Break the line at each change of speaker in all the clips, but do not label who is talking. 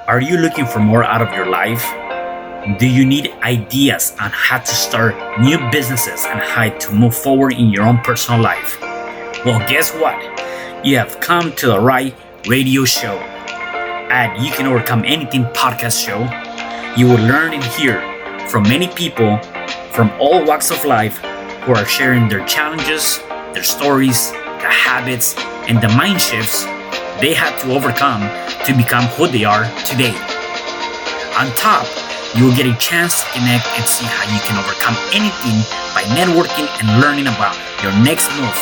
Are you looking for more out of your life? Do you need ideas on how to start new businesses and how to move forward in your own personal life? Well, guess what? You have come to the right radio show. At You Can Overcome Anything podcast show, you will learn and hear from many people from all walks of life who are sharing their challenges, their stories, the habits, and the mind shifts they had to overcome to become who they are today. On top, you will get a chance to connect and see how you can overcome anything by networking and learning about your next move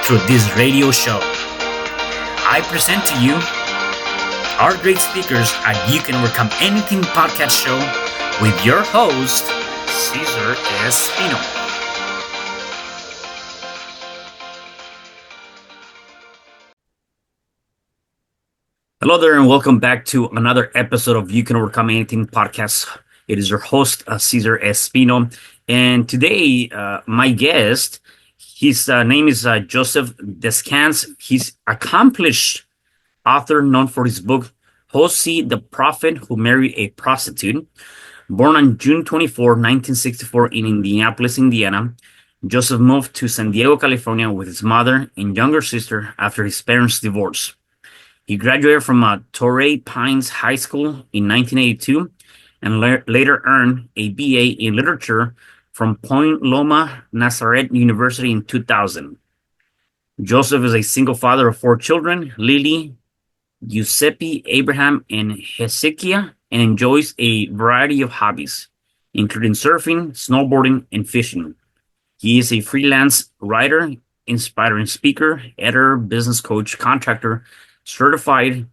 through this radio show. I present to you our great speakers at You Can Overcome Anything podcast show with your host, Cesar Espino. Hello there, and welcome back to another episode of You Can Overcome Anything podcast. It is your host, Cesar Espino, and today my guest, his name is Joseph Descans. He's accomplished author known for his book, Hosea, the Prophet Who Married a Prostitute. Born on June 24, 1964 in Indianapolis, Indiana, Joseph moved to San Diego, California with his mother and younger sister after his parents' divorce. He graduated from Torrey Pines High School in 1982 and later earned a BA in literature from Point Loma Nazarene University in 2000. Joseph is a single father of 4 children, Lily, Giuseppe, Abraham, and Hezekiah, and enjoys a variety of hobbies, including surfing, snowboarding, and fishing. He is a freelance writer, inspiring speaker, editor, business coach, contractor, certified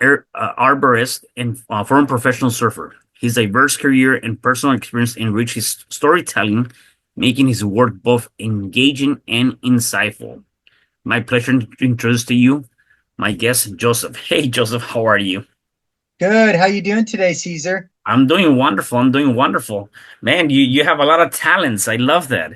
arborist, and former professional surfer. His diverse career and personal experience enrich his storytelling, making his work both engaging and insightful. My pleasure to introduce to you my guest, Joseph. Hey, Joseph, how are you?
Good. How you doing today, Caesar?
I'm doing wonderful. Man, you have a lot of talents. I love that.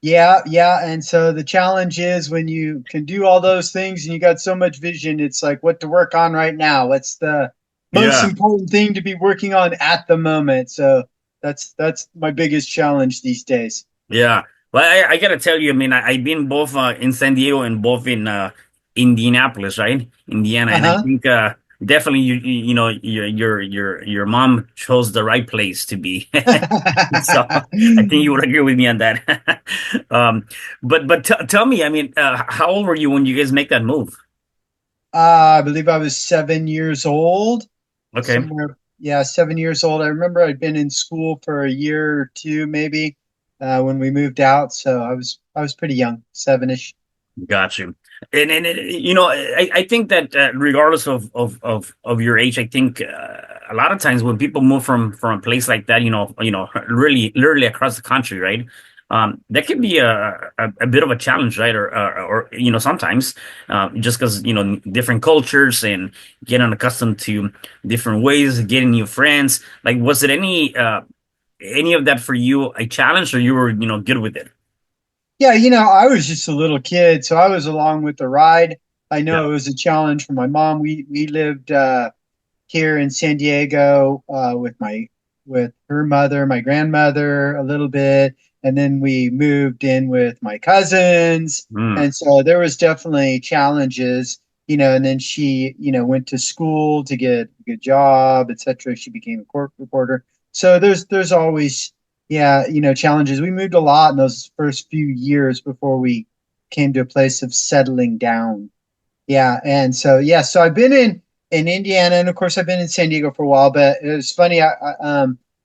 Yeah. And so the challenge is when you can do all those things and you got so much vision, it's like what to work on right now. What's the most
Yeah,
important thing to be working on at the moment? So that's my biggest challenge these days.
yeah. Well, I gotta tell you, I mean, I've been both in San Diego and both in Indianapolis, right? Indiana, and I
Uh-huh.
think definitely you know your mom chose the right place to be. So I think you would agree with me on that. um, but tell me, I mean, how old were you when you guys make that move?
I believe I was 7 years old,
Okay,
somewhere. Yeah, 7 years old. I remember I'd been in school for a year or two, maybe, when we moved out. So I was pretty young, sevenish.
got you. And you know, I think that regardless of your age, I think a lot of times when people move from a place like that, really literally across the country, right? That can be a bit of a challenge, right? Or sometimes just because different cultures and getting accustomed to different ways, getting new friends. Like, was it any of that for you a challenge, or you were good with it?
Yeah, I was just a little kid, so I was along with the ride. I
Yeah.
know it was a challenge for my mom. We lived here in San Diego with her mother, my grandmother, a little bit, and then we moved in with my cousins,
Mm,
and so there was definitely challenges. And then she, went to school to get a good job, etc. She became a court reporter. So there's always, yeah, challenges. We moved a lot in those first few years before we came to a place of settling down. Yeah, and so yeah, so I've been in Indiana, and of course I've been in San Diego for a while. But it was funny,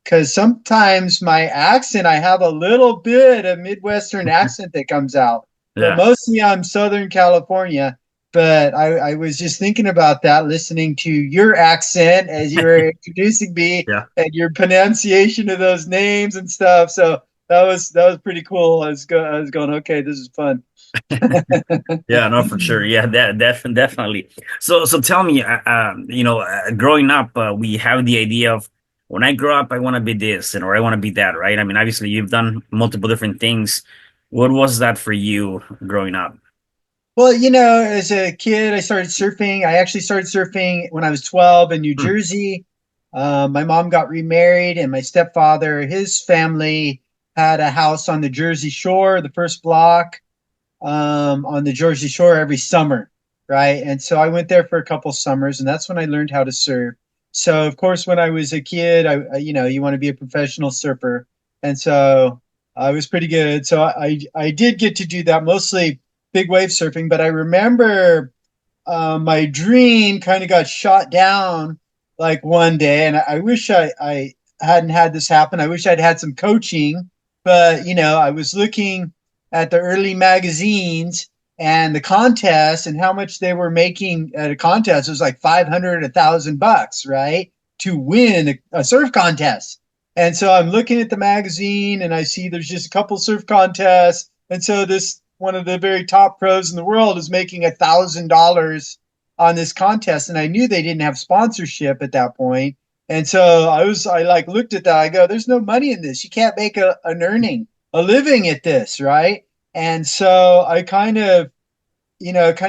because sometimes my accent, I have a little bit of Midwestern accent that comes out, but
yeah.
mostly I'm Southern California. But I was just thinking about that, listening to your accent as you were introducing me
Yeah.
and your pronunciation of those names and stuff. So that was pretty cool. I was going, okay, this is fun.
Yeah, no, for sure. Yeah, definitely. So tell me, growing up, we have the idea of when I grow up, I want to be this and or I want to be that, right? I mean, obviously, you've done multiple different things. What was that for you growing up?
Well, as a kid, I started surfing. I actually started surfing when I was 12 in New
Hmm.
Jersey. My mom got remarried, and my stepfather, his family had a house on the Jersey Shore, the first block on the Jersey Shore every summer, right? And so I went there for a couple summers, and that's when I learned how to surf. So, of course, when I was a kid, you want to be a professional surfer, and so I was pretty good. So I did get to do that, mostly big wave surfing. But I remember my dream kind of got shot down like one day, and I wish I hadn't had this happen. I wish I'd had some coaching, but I was looking at the early magazines and the contest and how much they were making at a contest. It was like 500, $1,000, right, to win a surf contest. And so I'm looking at the magazine and I see there's just a couple surf contests. And so this one of the very top pros in the world is making $1,000 on this contest. And I knew they didn't have sponsorship at that point. And so I like looked at that. I go, there's no money in this. You can't make a living at this, right? And so I kind of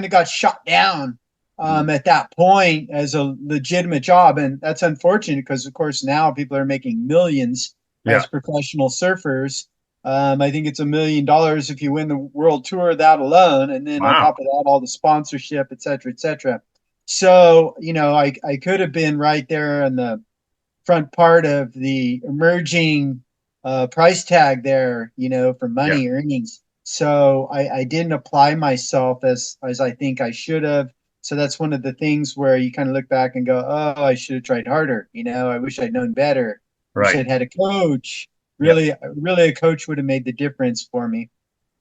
got shot down at that point as a legitimate job. And that's unfortunate because, of course, now people are making millions
Yeah.
as professional surfers. I think it's $1 million if you win the world tour, that alone. And then on
Wow.
top of that, all the sponsorship, et cetera, et cetera. So, I could have been right there in the front part of the emerging price tag there, for
Yeah.
money earnings. So I didn't apply myself as I think I should have. So that's one of the things where you kind of look back and go, oh, I should have tried harder. I wish I'd known better. Wish
Right.
I'd had a coach.
Yeah.
Really, a coach would have made the difference for me.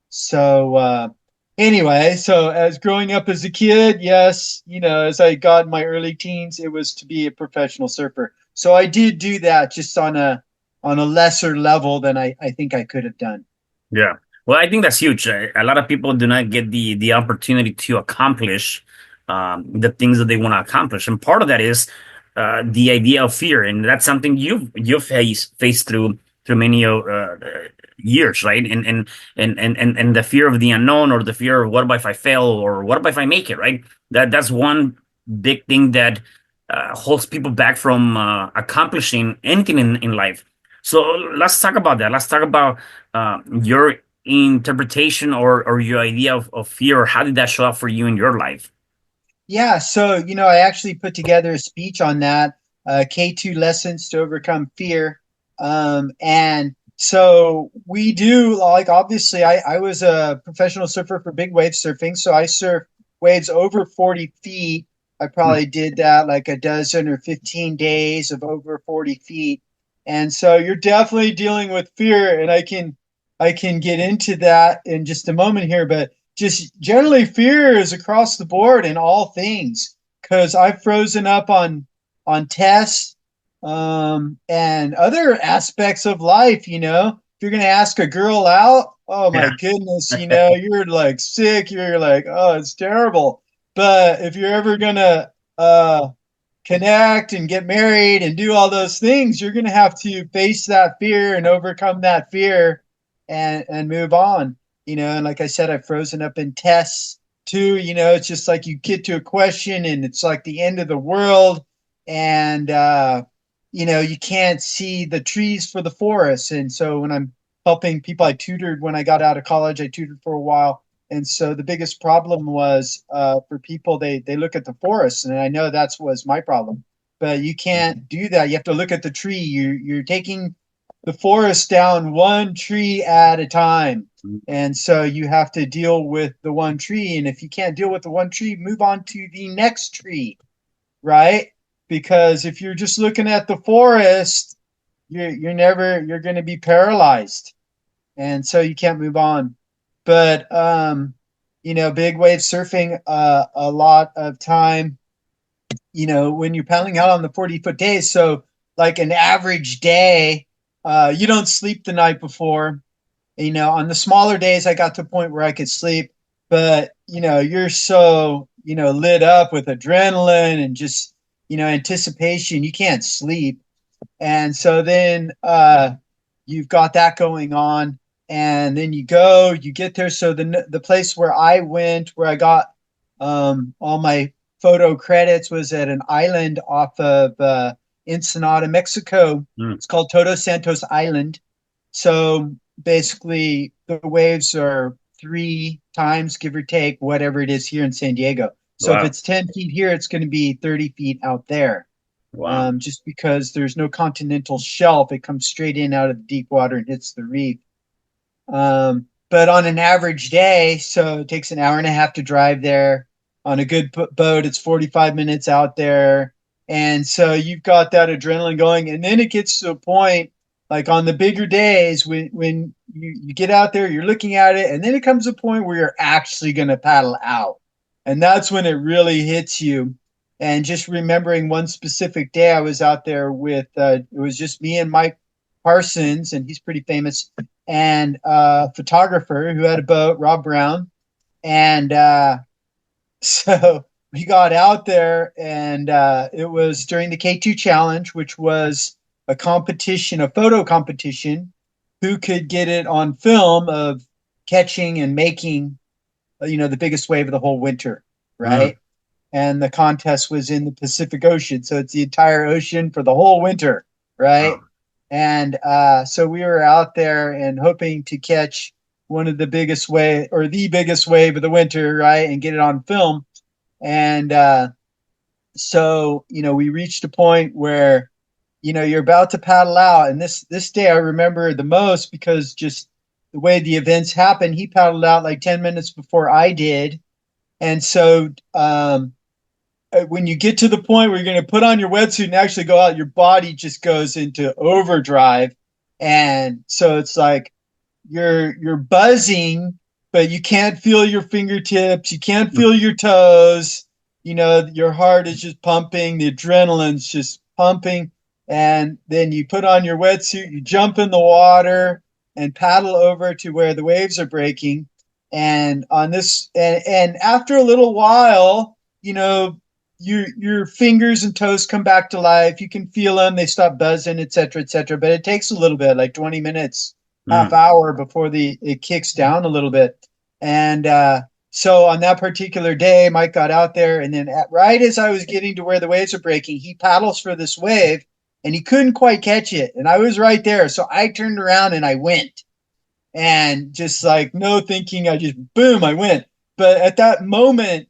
So anyway, so as growing up as a kid, yes, as I got in my early teens, it was to be a professional surfer. So I did do that just on a lesser level than I think I could have done.
Yeah. Well, I think that's huge. A lot of people do not get the opportunity to accomplish the things that they want to accomplish, and part of that is the idea of fear, and that's something you've faced through many years, right? And the fear of the unknown, or the fear of what if I fail, or what if I make it, right? That's one big thing that holds people back from accomplishing anything in life. So let's talk about that. Let's talk about your interpretation, or your idea of fear, or how did that show up for you in your life?
Yeah, so I actually put together a speech on that, K2 lessons to overcome fear. And so we do, like, obviously I was a professional surfer for big wave surfing. So I surf waves over 40 feet. I
Hmm.
probably did that like a dozen or 15 days of over 40 feet. And so you're definitely dealing with fear, and I can get into that in just a moment here, but just generally fear is across the board in all things because I've frozen up on tests and other aspects of life. If you're going to ask a girl out, oh my
Yeah.
goodness, you're like sick. You're like, oh, it's terrible. But if you're ever going to connect and get married and do all those things, you're going to have to face that fear and overcome that fear and move on. And like I said, I've frozen up in tests too. It's just like you get to a question and it's like the end of the world, and you can't see the trees for the forest. And so when I'm helping people, I tutored when I got out of college. I tutored for a while, and so the biggest problem was for people, they look at the forest, and I know that's was my problem. But you can't do that. You have to look at the tree. You're taking the forest down one tree at a time. And so you have to deal with the one tree. And if you can't deal with the one tree, move on to the next tree, right? Because if you're just looking at the forest, you're going to be paralyzed, and so you can't move on. But big wave surfing, a lot of time, when you're paddling out on the 40-foot days. So like an average day, you don't sleep the night before. On the smaller days, I got to a point where I could sleep, but you're so lit up with adrenaline and just anticipation, you can't sleep. And so then you've got that going on. and then you get there. So the place where I went, where I got all my photo credits, was at an island off of Ensenada, Mexico.
Mm.
It's called Todos Santos Island. So basically, the waves are three times, give or take, whatever it is here in San Diego. So if
Wow.
it's 10 feet here, it's going to be 30 feet out there.
Wow.
Just because there's no continental shelf, it comes straight in out of the deep water and hits the reef. But on an average day, so it takes an hour and a half to drive there. On a good boat, it's 45 minutes out there. And so you've got that adrenaline going. And then it gets to a point, like on the bigger days, when you get out there, you're looking at it, and then it comes a point where you're actually going to paddle out. And that's when it really hits you. And just remembering one specific day, I was out there with, it was just me and Mike Parsons, and he's pretty famous, and a photographer who had a boat, Rob Brown. And so we got out there, and it was during the K2 Challenge, which was a competition, a photo competition, who could get it on film of catching and making, the biggest wave of the whole winter,
Mm.
right? And the contest was in the Pacific Ocean. So it's the entire ocean for the whole winter,
Wow.
right? And so we were out there and hoping to catch one of the biggest wave or the biggest wave of the winter, right? And get it on film. And so, we reached a point where, you're about to paddle out. And this day I remember the most because just the way the events happened, he paddled out like 10 minutes before I did. And so when you get to the point where you're going to put on your wetsuit and actually go out, your body just goes into overdrive. And so it's like you're buzzing, but you can't feel your fingertips, you can't
Mm.
feel your toes. Your heart is just pumping, the adrenaline's just pumping. And then you put on your wetsuit, you jump in the water and paddle over to where the waves are breaking. And on this, and after a little while, your fingers and toes come back to life. You can feel them; they stop buzzing, etc., etc. But it takes a little bit, like 20 minutes, half
Mm.
hour before the it kicks down a little bit. And so on that particular day, Mike got out there, and then right as I was getting to where the waves are breaking, he paddles for this wave, and he couldn't quite catch it, and I was right there, so I turned around and I went, and just like no thinking, I just boom, I went. But at that moment,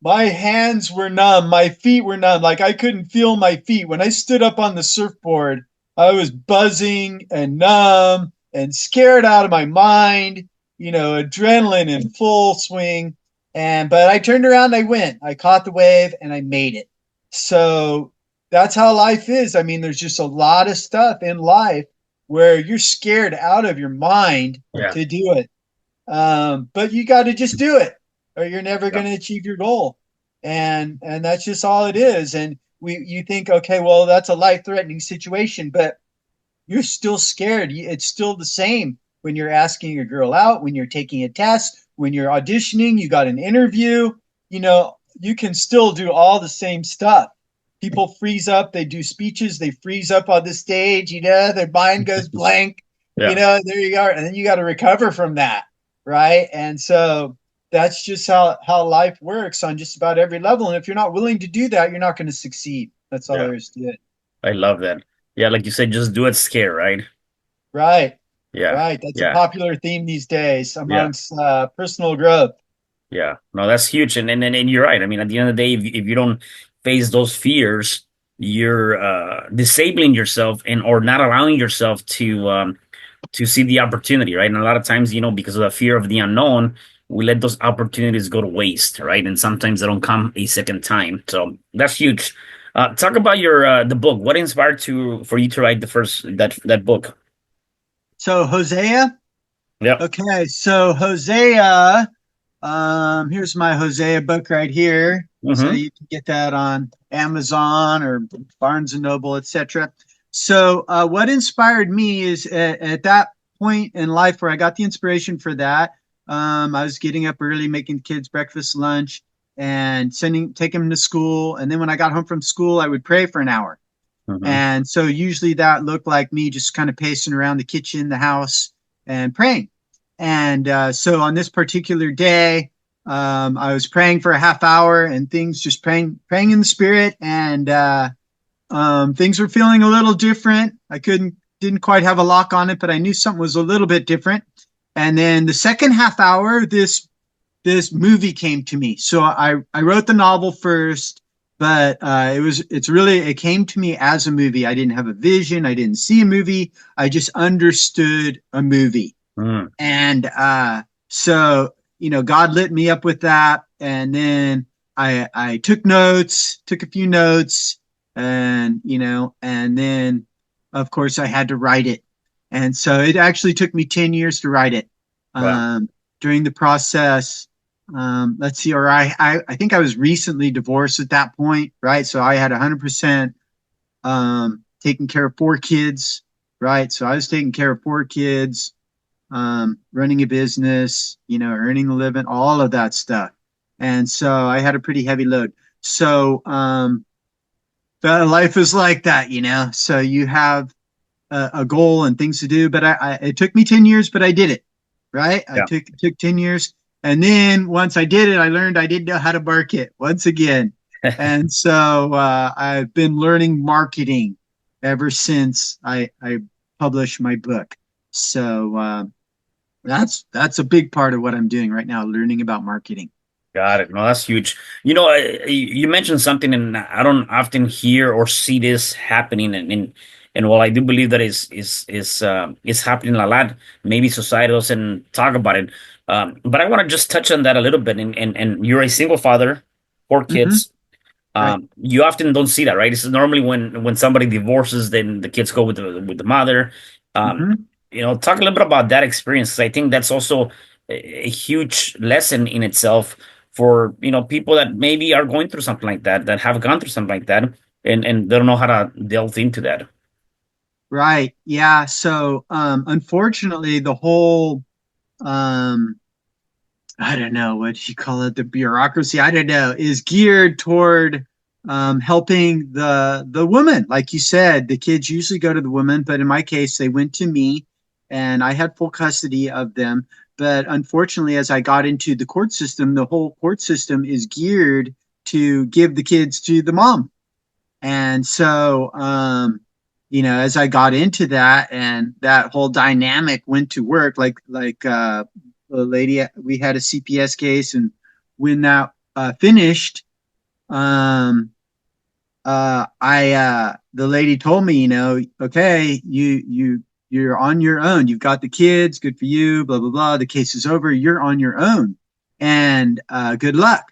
my hands were numb, my feet were numb, like I couldn't feel my feet. When I stood up on the surfboard, I was buzzing and numb and scared out of my mind, adrenaline in full swing. And but I turned around, I went, I caught the wave, and I made it. So that's how life is. I mean, there's just a lot of stuff in life where you're scared out of your mind
Yeah.
to do it. But you got to just do it, or you're never
Yeah.
going to achieve your goal. And that's just all it is. And you think, okay, well, that's a life threatening situation, but you're still scared. It's still the same when you're asking a girl out, when you're taking a test, when you're auditioning, you got an interview. You can still do all the same stuff. People freeze up, they do speeches, they freeze up on the stage, their mind goes blank,
Yeah.
there you are. And then you got to recover from that, right? And so that's just how life works on just about every level. And if you're not willing to do that, you're not going to succeed. That's all
Yeah.
there is to it.
I love that. Yeah, like you said, just do it scare, right?
Right.
Yeah.
Right. That's a
Yeah.
popular theme these days
Yeah.
amongst personal growth.
Yeah, no, that's huge, and you're right. I mean, at the end of the day, if you don't face those fears, you're disabling yourself and or not allowing yourself to see the opportunity, right? And a lot of times, because of the fear of the unknown, we let those opportunities go to waste, right? And sometimes they don't come a second time. So that's huge. Talk about your the book. What inspired to for you to write the first that book?
So, Hosea.
Yeah.
Okay. So, Hosea. Here's my Hosea book right here. So
Mm-hmm.
you can get that on Amazon or Barnes and Noble, etc. So what inspired me is at that point in life where I got the inspiration for that. I was getting up early, making the kids breakfast, lunch, and taking them to school. And then when I got home from school, I would pray for an hour.
Mm-hmm.
And so usually that looked like me just kind of pacing around the kitchen, the house, and praying. And so on this particular day, I was praying for a half hour and things just praying in the spirit. And things were feeling a little different. Didn't quite have a lock on it, but I knew something was a little bit different. And then the second half hour, this movie came to me. So I wrote the novel first, but it came to me as a movie. I didn't have a vision. I didn't see a movie. I just understood a movie.
Mm.
And so, God lit me up with that. And then I took notes, took a few notes, and then, of course, I had to write it. And so it actually took me 10 years to write it.
Wow.
During the process, let's see, or I think I was recently divorced at that point, right? So I had 100% taking care of 4 kids, right? So I was taking care of 4 kids, running a business, earning a living, all of that stuff. And so I had a pretty heavy load. So life is like that, So you have a goal and things to do, but it took me 10 years, but I did it, right? I
Yeah.
took 10 years. And then once I did it, I learned I didn't know how to market once again. And so I've been learning marketing ever since I published my book. So that's a big part of what I'm doing right now, learning about marketing.
Got it. No, that's huge. You mentioned something, and I don't often hear or see this happening. And while I do believe that is happening a lot, maybe society doesn't talk about it. But I want to just touch on that a little bit. And you're a single father, four
Hmm.
kids.
Right.
You often don't see that, right? This is normally when somebody divorces, then the kids go with the mother. Um,
Hmm.
Talk a little bit about that experience, 'cause I think that's also a huge lesson in itself for people that maybe are going through something like that, that have gone through something like that, and they don't know how to delve into that.
Right. Yeah. So unfortunately, the whole um, I don't know what you call it, the bureaucracy, I don't know, is geared toward helping the woman. Like you said, the kids usually go to the woman, but in my case, they went to me, and I had full custody of them. But unfortunately, as I got into the court system, the whole court system is geared to give the kids to the mom. And so, as I got into that and that whole dynamic went to work, the lady, we had a CPS case, and when that finished, um, the lady told me, okay, you're on your own. You've got the kids. Good for you. Blah blah blah. The case is over. You're on your own, and good luck.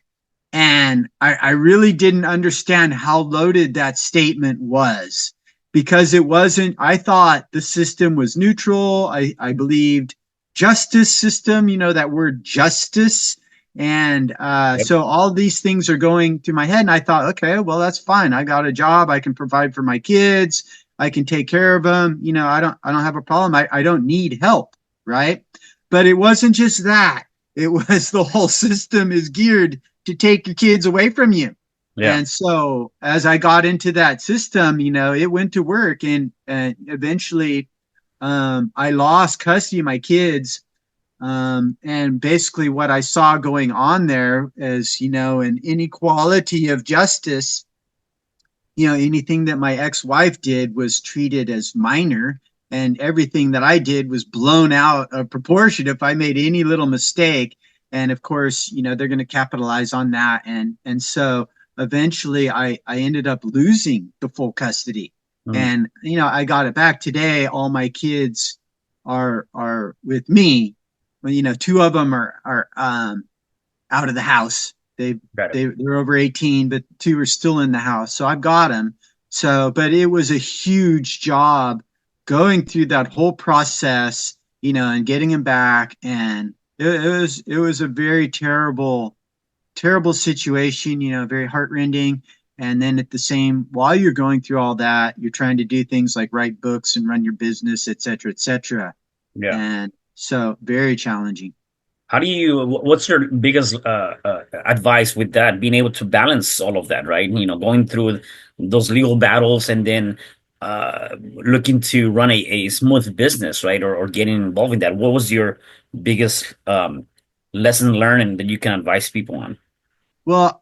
And I really didn't understand how loaded that statement was, because it wasn't. I thought the system was neutral. I believed justice system, that word justice. And
Yep.
so all these things are going through my head. And I thought, okay, well, that's fine. I got a job. I can provide for my kids. I can take care of them. I don't have a problem. I don't need help. Right. But it wasn't just that. It was the whole system is geared to take your kids away from you.
Yeah.
And so as I got into that system, it went to work, and eventually I lost custody of my kids. And basically what I saw going on there is, an inequality of justice. Anything that my ex-wife did was treated as minor, and everything that I did was blown out of proportion if I made any little mistake. And of course, they're going to capitalize on that. And so eventually I ended up losing the full custody.
Mm.
And, I got it back today. All my kids are with me. Well, 2 of them are out of the house. They
Got it.
they're over 18, but 2 are still in the house. So I've got them. So, but it was a huge job going through that whole process, and getting him back. And it was a very terrible situation, very heartrending. And then while you're going through all that, you're trying to do things like write books and run your business, et cetera, et cetera.
Yeah.
And so very challenging.
What's your biggest advice with that? Being able to balance all of that, right? Going through those legal battles and then looking to run a smooth business, right? Or getting involved in that. What was your biggest lesson learned that you can advise people on?
Well,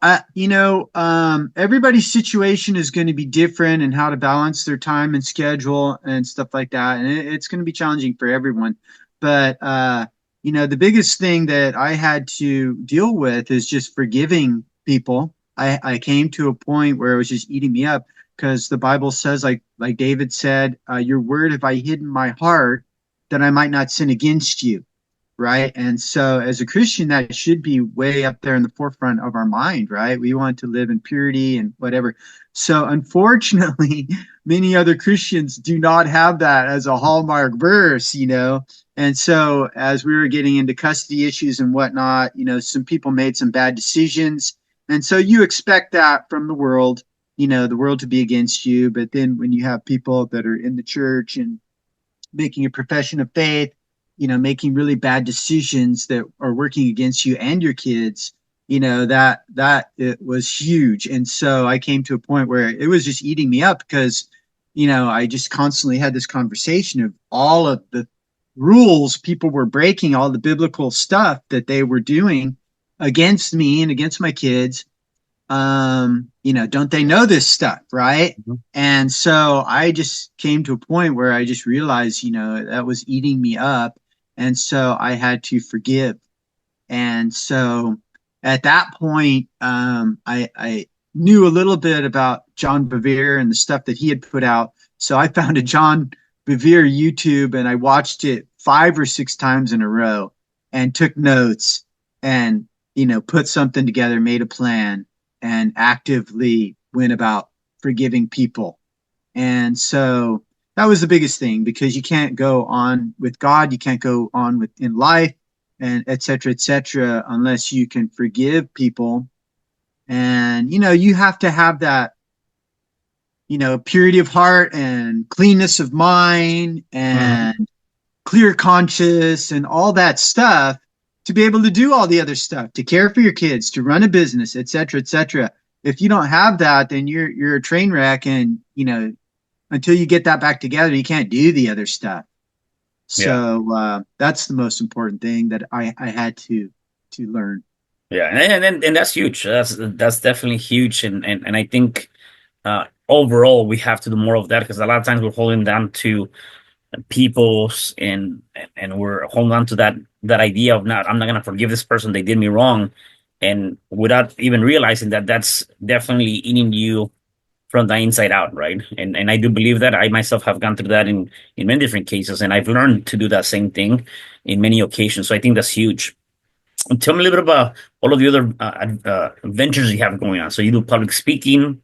everybody's situation is going to be different and how to balance their time and schedule and stuff like that. And it's going to be challenging for everyone. But, the biggest thing that I had to deal with is just forgiving people. I came to a point where it was just eating me up because the Bible says, like David said, your word have I hidden in my heart that I might not sin against you, right? And so, as a Christian, that should be way up there in the forefront of our mind, right? We want to live in purity and whatever. So, unfortunately, many other Christians do not have that as a hallmark verse. And so, as we were getting into custody issues and whatnot, some people made some bad decisions. And so, you expect that from the world to be against you. But then, when you have people that are in the church and making a profession of faith, making really bad decisions that are working against you and your kids, that it was huge. And so I came to a point where it was just eating me up because, I just constantly had this conversation of all of the rules people were breaking, all the biblical stuff that they were doing against me and against my kids. Don't they know this stuff, right?
Mhm.
And so I just came to a point where I just realized, that was eating me up. And so I had to forgive. And so at that point, I knew a little bit about John Bevere and the stuff that he had put out. So I found a John Bevere YouTube and I watched it 5 or 6 times in a row and took notes and, put something together, made a plan, and actively went about forgiving people. And so that was the biggest thing because you can't go on with God, you can't go on with in life, and et cetera, unless you can forgive people. And you have to have that, purity of heart and cleanness of mind
Mhm.
and clear conscious and all that stuff to be able to do all the other stuff, to care for your kids, to run a business, et cetera, et cetera. If you don't have that, then you're a train wreck, and until you get that back together, you can't do the other stuff.
Yeah.
So that's the most important thing that I had to learn.
Yeah, and that's huge. That's definitely huge, and I think overall we have to do more of that because a lot of times we're holding down to people's and we're holding on to that idea of not I'm not gonna forgive this person, they did me wrong, and without even realizing that that's definitely eating you from the inside out, right? And I do believe that I myself have gone through that in many different cases, and I've learned to do that same thing in many occasions. So I think that's huge. And tell me a little bit about all of the other ventures you have going on. So you do public speaking,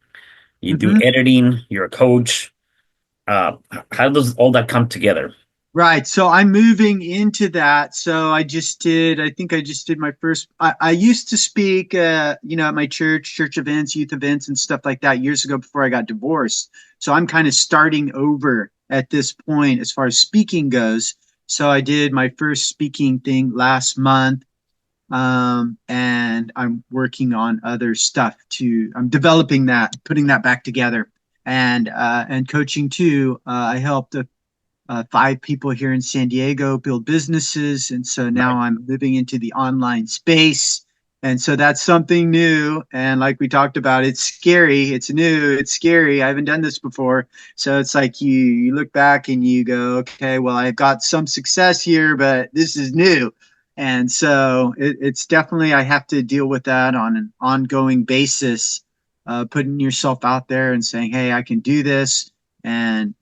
you do
Mm-hmm.
editing, you're a coach. How does all that come together?
Right. So I'm moving into that. So I think I just did my first, I used to speak, at my church events, youth events and stuff like that years ago before I got divorced. So I'm kind of starting over at this point as far as speaking goes. So I did my first speaking thing last month. And I'm working on other stuff I'm developing that, putting that back together and coaching too. I helped 5 people here in San Diego build businesses. And so now
Right.
I'm moving into the online space. And so that's something new. And like we talked about, it's scary. It's new. It's scary. I haven't done this before. So it's like you look back and you go, okay, well, I've got some success here, but this is new. And so it's definitely, I have to deal with that on an ongoing basis, putting yourself out there and saying, hey, I can do this. And,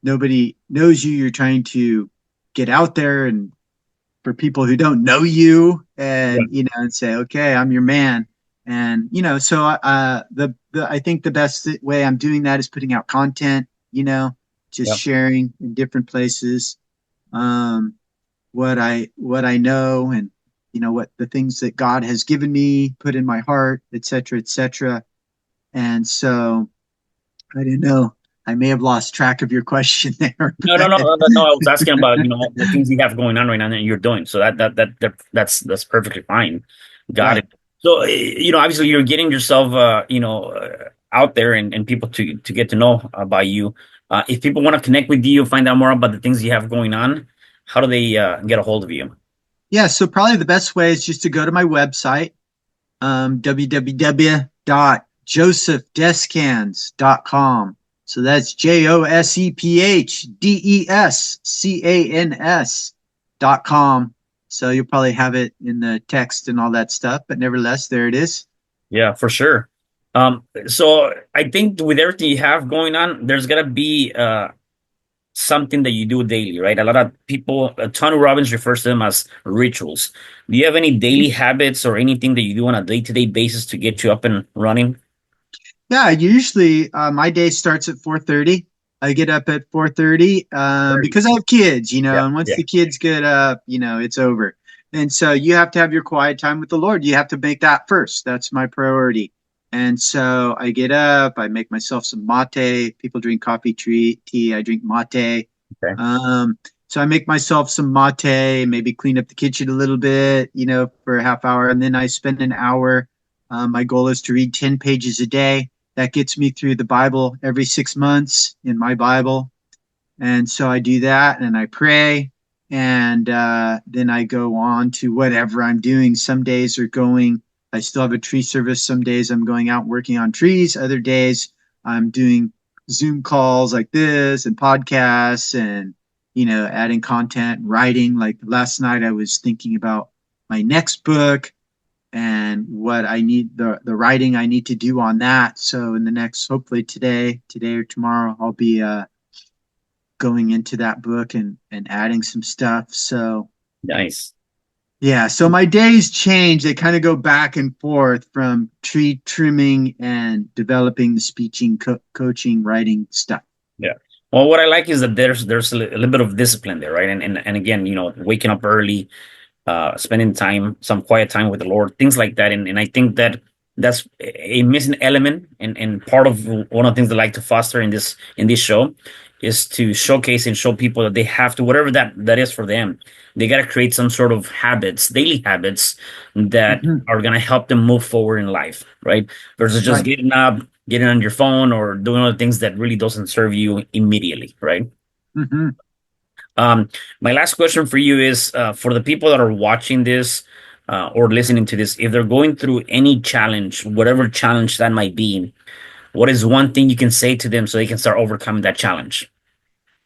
nobody knows you. You're trying to get out there and for people who don't know you
Yeah.
and say, okay, I'm your man. And, so I think the best way I'm doing that is putting out content, just
Yeah.
sharing in different places, um, what I know and, what the things that God has given me, put in my heart, et cetera, et cetera. And so I don't know. I may have lost track of your question there,
No, no, no,
but
no. I was asking about, the things you have going on right now that you're doing. So that's perfectly fine. Got
right.
it. So, obviously you're getting yourself, out there and people to get to know about you. If people want to connect with you, find out more about the things you have going on, how do they get a hold of you?
Yeah, so probably the best way is just to go to my website, www.josephdescans.com. So that's Josephdescans.com. So you'll probably have it in the text and all that stuff, but nevertheless, there it is.
Yeah, for sure. So I think with everything you have going on, there's gotta be something that you do daily, right? A lot of people, Tony Robbins refers to them as rituals. Do you have any daily habits or anything that you do on a day-to-day basis to get you up and running?
Yeah, usually my day starts at 4:30. I get up at 4:30
Early.
because I have kids,
Yeah,
and once
yeah,
the kids get up, it's over. And so you have to have your quiet time with the Lord. You have to make that first. That's my priority. And so I get up, I make myself some mate. People drink coffee, tea. I drink mate.
okay.
So I make myself some mate, maybe clean up the kitchen a little bit, for a half hour. And then I spend an hour. My goal is to read 10 pages a day. That gets me through the Bible every 6 months in my Bible. And so I do that and I pray. And then I go on to whatever I'm doing. Some days are going, I still have a tree service. Some days I'm going out working on trees. Other days I'm doing Zoom calls like this and podcasts and, adding content, writing. Like last night, I was thinking about my next book and what I need the writing I need to do on that. So in the next, hopefully today or tomorrow, I'll be going into that book and adding some stuff. So
Nice.
yeah, so my days change. They kind of go back and forth from tree trimming and developing the speeching, coaching, writing stuff.
Yeah. Well, what I like is that there's a little bit of discipline there, right? And again, waking up early, spending time, some quiet time with the Lord, things like that. And I think that that's a missing element, and part of one of the things I like to foster in this show is to showcase and show people that they have to, whatever that is for them, they got to create some sort of habits, daily habits that
Mm-hmm.
are going to help them move forward in life, right? Versus just
Right.
getting up, getting on your phone, or doing other things that really doesn't serve you immediately, right?
Mm-hmm.
Um, my last question for you is for the people that are watching this or listening to this, if they're going through any challenge, whatever challenge that might be, what is one thing you can say to them so they can start overcoming that challenge?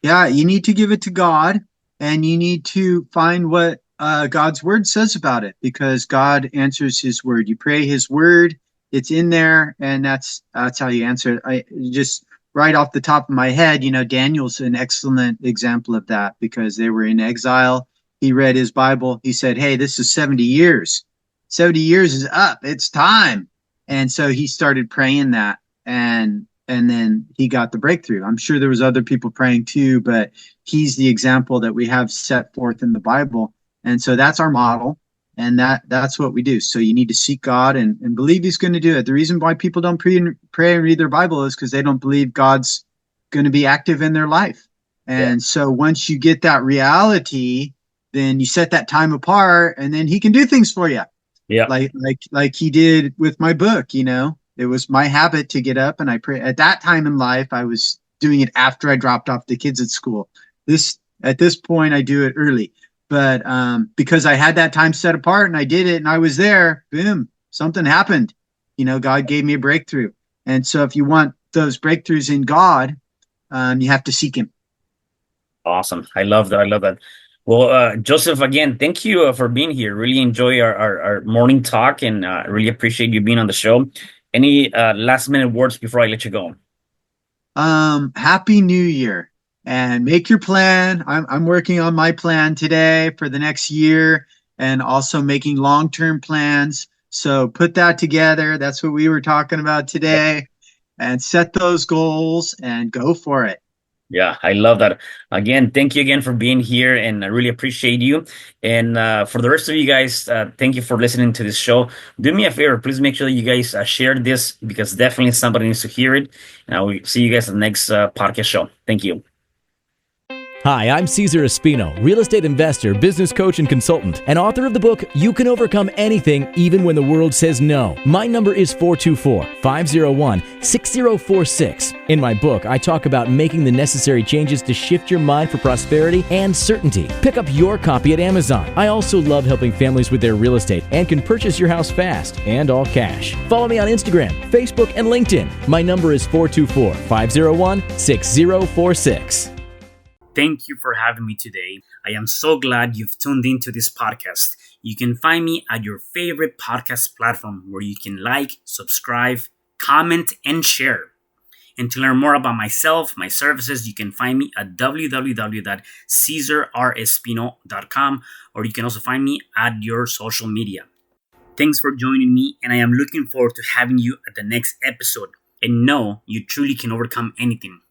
Yeah, you need to give it to God and you need to find what God's word says about it because God answers his word. You pray his word, it's in there, and that's how you answer it. I just right off the top of my head, Daniel's an excellent example of that because they were in exile. He read his Bible. He said, "Hey, this is 70 years. 70 years is up. It's time." And so he started praying that and then he got the breakthrough. I'm sure there was other people praying too, but he's the example that we have set forth in the Bible. And so that's our model. And that's what we do. So you need to seek God and believe he's going to do it. The reason why people don't pray and read their Bible is because they don't believe God's going to be active in their life.
Yeah.
And so once you get that reality, then you set that time apart and then he can do things for you
Yeah.
like he did with my book. It was my habit to get up and I pray. At that time in life, I was doing it after I dropped off the kids at school. This At this point, I do it early, but because I had that time set apart and I did it and I was there, boom, something happened. God gave me a breakthrough. And so, if you want those breakthroughs in God, you have to seek Him.
Awesome. I love that. I love that. Well, Joseph, again, thank you for being here. Really enjoy our morning talk and really appreciate you being on the show. Any last minute words before I let you go?
Happy New Year and make your plan. I'm working on my plan today for the next year and also making long-term plans. So put that together. That's what we were talking about today and set those goals and go for it.
Yeah, I love that. Again, thank you again for being here, and I really appreciate you. And for the rest of you guys, thank you for listening to this show. Do me a favor, please make sure that you guys share this because definitely somebody needs to hear it. And I will see you guys in the next podcast show. Thank you.
Hi, I'm Cesar Espino, real estate investor, business coach, and consultant, and author of the book, You Can Overcome Anything Even When the World Says No. My number is 424-501-6046. In my book, I talk about making the necessary changes to shift your mind for prosperity and certainty. Pick up your copy at Amazon. I also love helping families with their real estate and can purchase your house fast and all cash. Follow me on Instagram, Facebook, and LinkedIn. My number is 424-501-6046.
Thank you for having me today. I am so glad you've tuned into this podcast. You can find me at your favorite podcast platform where you can like, subscribe, comment, and share. And to learn more about myself, my services, you can find me at www.cesarrespino.com, or you can also find me at your social media. Thanks for joining me, and I am looking forward to having you at the next episode. And know you truly can overcome anything.